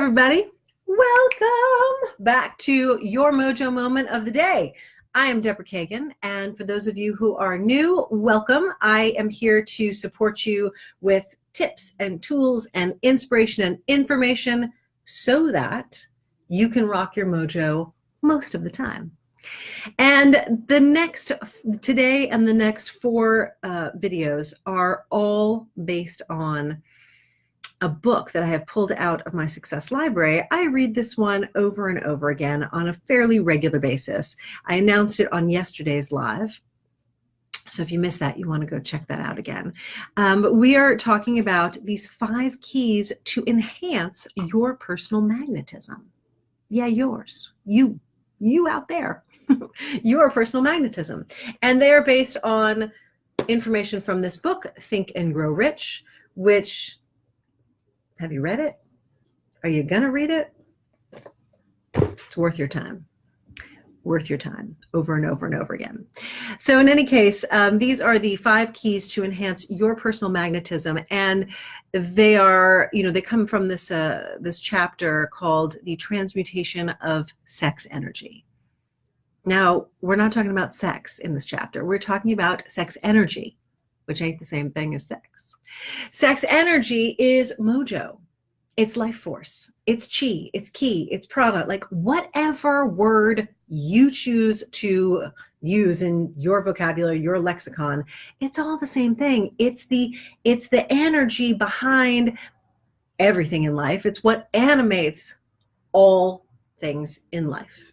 everybody. Welcome back to your Mojo Moment of the day. I am Deborah Kagan, and for those of you who are new, welcome. I am here to support you with tips and tools and inspiration and information so that you can rock your mojo most of the time. And today and the next four videos are all based on a book that I have pulled out of my success library. I read this one over and over again on a fairly regular basis. I announced it on yesterday's live. So if you missed that, you want to go check that out again. But we are talking about these 5 keys to enhance your personal magnetism. Yeah, yours. You out there. Your personal magnetism. And they are based on information from this book, Think and Grow Rich, which, have you read it? Are you gonna read it? It's worth your time. Worth your time over and over and over again. So in any case, these are the 5 keys to enhance your personal magnetism, and they are, they come from this this chapter called The Transmutation of Sex Energy. Now, we're not talking about sex in this chapter. We're talking about sex energy, which ain't the same thing as sex. Sex energy is mojo. It's life force. It's chi. It's ki. It's prana. Like whatever word you choose to use in your vocabulary, your lexicon, it's all the same thing. It's the energy behind everything in life. It's what animates all things in life.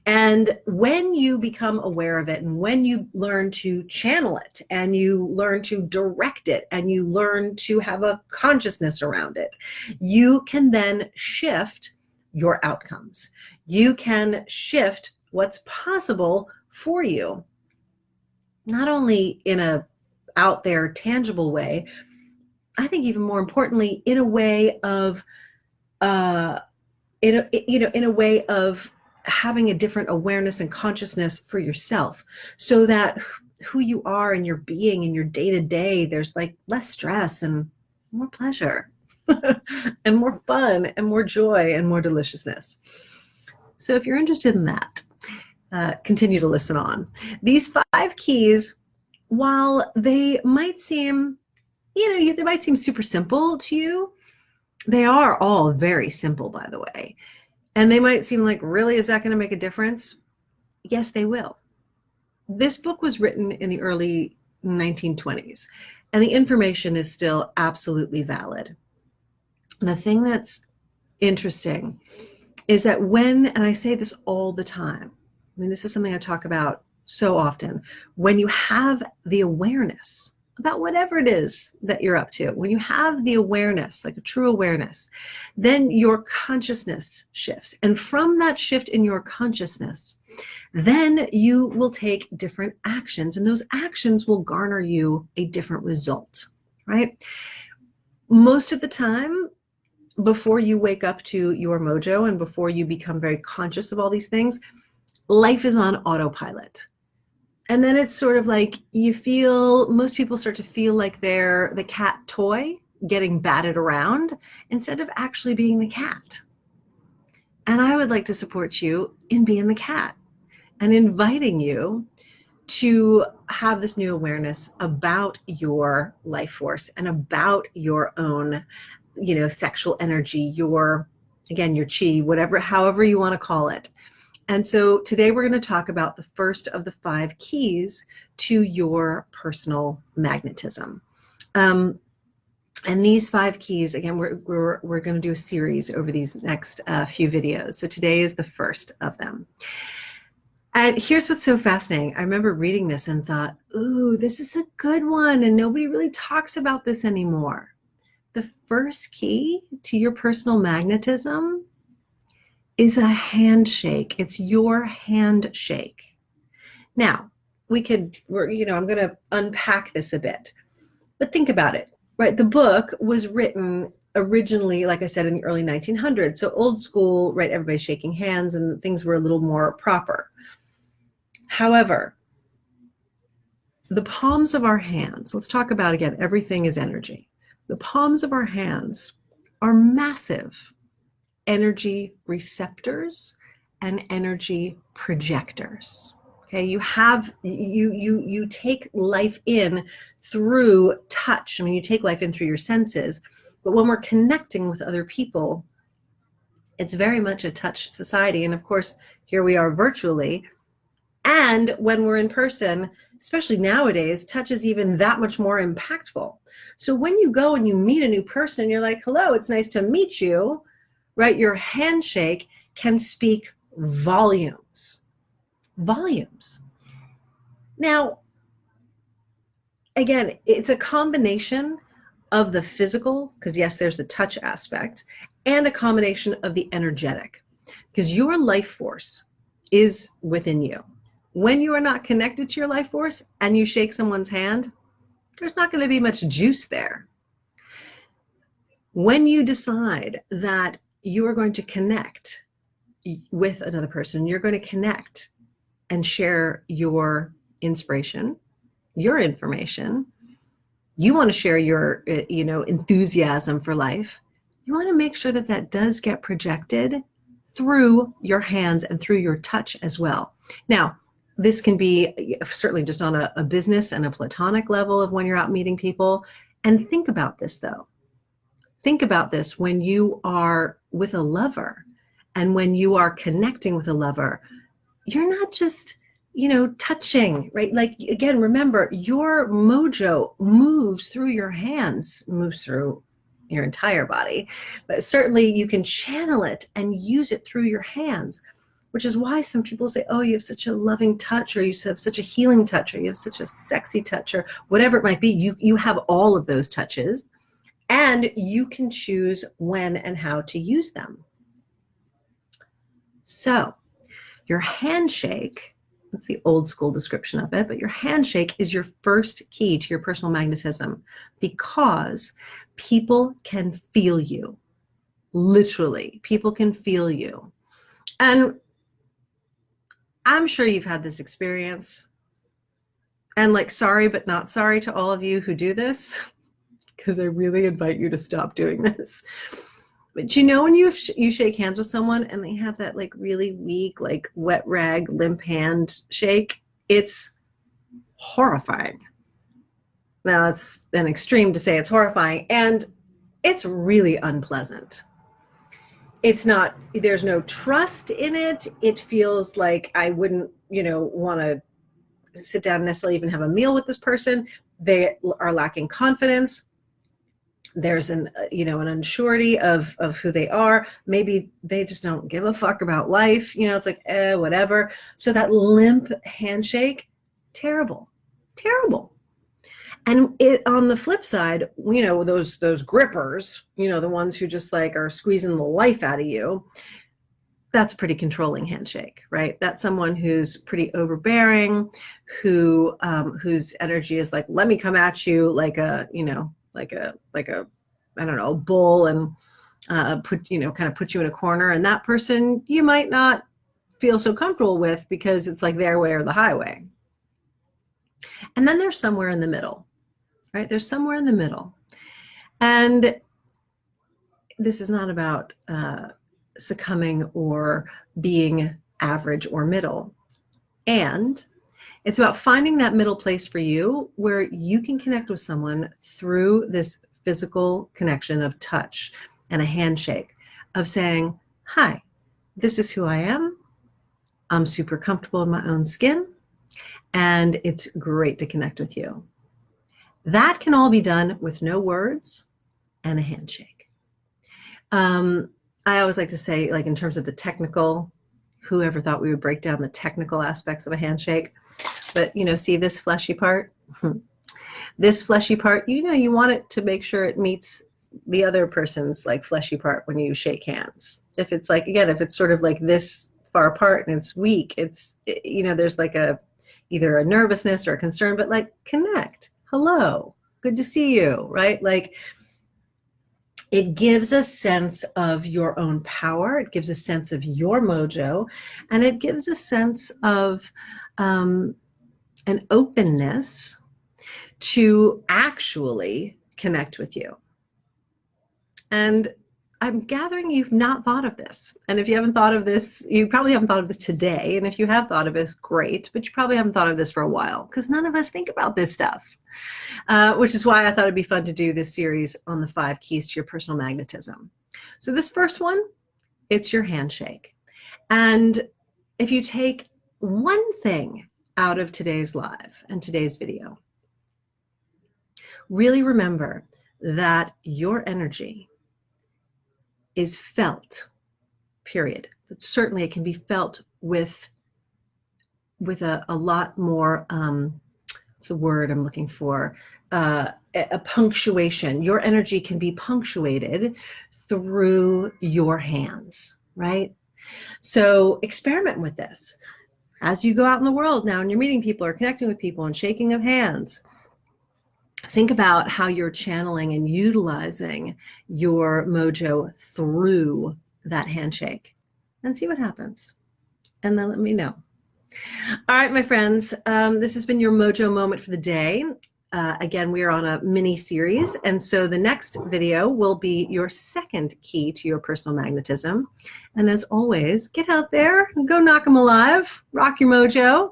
And when you become aware of it, and when you learn to channel it, and you learn to direct it, and you learn to have a consciousness around it, you can then shift your outcomes. You can shift what's possible for you, not only in a out there tangible way, I think even more importantly, in a way of, in a way of having a different awareness and consciousness for yourself, so that who you are and your being in your day-to-day, there's like less stress and more pleasure and more fun and more joy and more deliciousness. So if you're interested in that, continue to listen on. These 5 keys, while they might seem, they might seem super simple to you, they are all very simple, by the way. And they might seem like, really, is that going to make a difference? Yes, they will. This book was written in the early 1920s, and the information is still absolutely valid. The thing that's interesting is that and I say this all the time, I mean, this is something I talk about so often, when you have the awareness about whatever it is that you're up to, when you have the awareness, like a true awareness, then your consciousness shifts. And from that shift in your consciousness, then you will take different actions, and those actions will garner you a different result, right? Most of the time, before you wake up to your mojo and before you become very conscious of all these things, life is on autopilot. And then it's sort of like most people start to feel like they're the cat toy getting batted around instead of actually being the cat. And I would like to support you in being the cat and inviting you to have this new awareness about your life force and about your own, sexual energy, your chi, however you want to call it. And so today we're going to talk about the first of the 5 keys to your personal magnetism. And these 5 keys, again, we're going to do a series over these next few videos. So today is the first of them. And here's what's so fascinating. I remember reading this and thought, ooh, this is a good one, and nobody really talks about this anymore. The first key to your personal magnetism is a handshake. It's your handshake. Now, I'm going to unpack this a bit, but think about it, right? The book was written originally, like I said, in the early 1900s. So old school, right? Everybody's shaking hands and things were a little more proper. However, the palms of our hands, let's talk about, again, everything is energy. The palms of our hands are massive. energy receptors and energy projectors. Okay, you take life in through touch. I mean, you take life in through your senses, but when we're connecting with other people, it's very much a touch society. And of course, here we are virtually. And when we're in person, especially nowadays, touch is even that much more impactful. So when you go and you meet a new person, you're like, hello, it's nice to meet you, right? Your handshake can speak volumes. Volumes. Now, again, it's a combination of the physical, because yes, there's the touch aspect, and a combination of the energetic, because your life force is within you. When you are not connected to your life force and you shake someone's hand, there's not going to be much juice there. When you decide that you are going to connect with another person, you're going to connect and share your inspiration, your information, you want to share your enthusiasm for life, you want to make sure that that does get projected through your hands and through your touch as well. Now, this can be certainly just on a business and a platonic level of when you're out meeting people. And think about this, though. Think about this when you are with a lover and when you are connecting with a lover. You're not just, touching, right? Like, again, remember, your mojo moves through your hands, moves through your entire body, but certainly you can channel it and use it through your hands, which is why some people say, oh, you have such a loving touch, or you have such a healing touch, or you have such a sexy touch, or whatever it might be. You have all of those touches, and you can choose when and how to use them. So your handshake, that's the old school description of it, but your handshake is your first key to your personal magnetism, because people can feel you. Literally, people can feel you. And I'm sure you've had this experience. And sorry, but not sorry to all of you who do this, because I really invite you to stop doing this. But when you shake hands with someone and they have that really weak, wet rag, limp hand shake, it's horrifying. Now, it's an extreme to say it's horrifying, and it's really unpleasant. It's not, there's no trust in it. It feels like I wouldn't, want to sit down and necessarily even have a meal with this person. They are lacking confidence. There's an unsurety of who they are. Maybe they just don't give a fuck about life. It's like, whatever. So that limp handshake, terrible, terrible. And on the flip side, those grippers, the ones who just are squeezing the life out of you, that's a pretty controlling handshake, right? That's someone who's pretty overbearing, whose energy is like, let me come at you like a I don't know, bull, and put you in a corner. And that person you might not feel so comfortable with, because it's like their way or the highway. And then there's somewhere in the middle, right? There's somewhere in the middle. And this is not about succumbing or being average or middle. And it's about finding that middle place for you where you can connect with someone through this physical connection of touch and a handshake, of saying, hi, this is who I am. I'm super comfortable in my own skin, and it's great to connect with you. That can all be done with no words and a handshake. I always like to say, in terms of the technical, whoever thought we would break down the technical aspects of a handshake? But, see this fleshy part? This fleshy part, you want it to make sure it meets the other person's fleshy part when you shake hands. If it's if it's sort of this far apart and it's weak, it's, there's either a nervousness or a concern, but connect. Hello, good to see you, right? It gives a sense of your own power. It gives a sense of your mojo, and it gives a sense of an openness to actually connect with you. And I'm gathering you've not thought of this. And if you haven't thought of this, you probably haven't thought of this today. And if you have thought of this, great. But you probably haven't thought of this for a while because none of us think about this stuff, which is why I thought it'd be fun to do this series on the 5 keys to your personal magnetism. So this first one, it's your handshake. And if you take one thing out of today's live and today's video, really remember that your energy is felt, period. But certainly it can be felt with a lot more, what's the word I'm looking for? A punctuation. Your energy can be punctuated through your hands, right? So experiment with this. As you go out in the world now and you're meeting people or connecting with people and shaking of hands, think about how you're channeling and utilizing your mojo through that handshake and see what happens. And then let me know. All right, my friends, this has been your Mojo Moment for the day. Again, we are on a mini series. And so the next video will be your second key to your personal magnetism. And as always, get out there and go knock them alive, rock your mojo,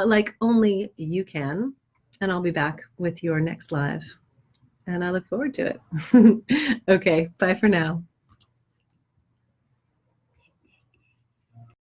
like only you can. And I'll be back with your next live. And I look forward to it. Okay, bye for now.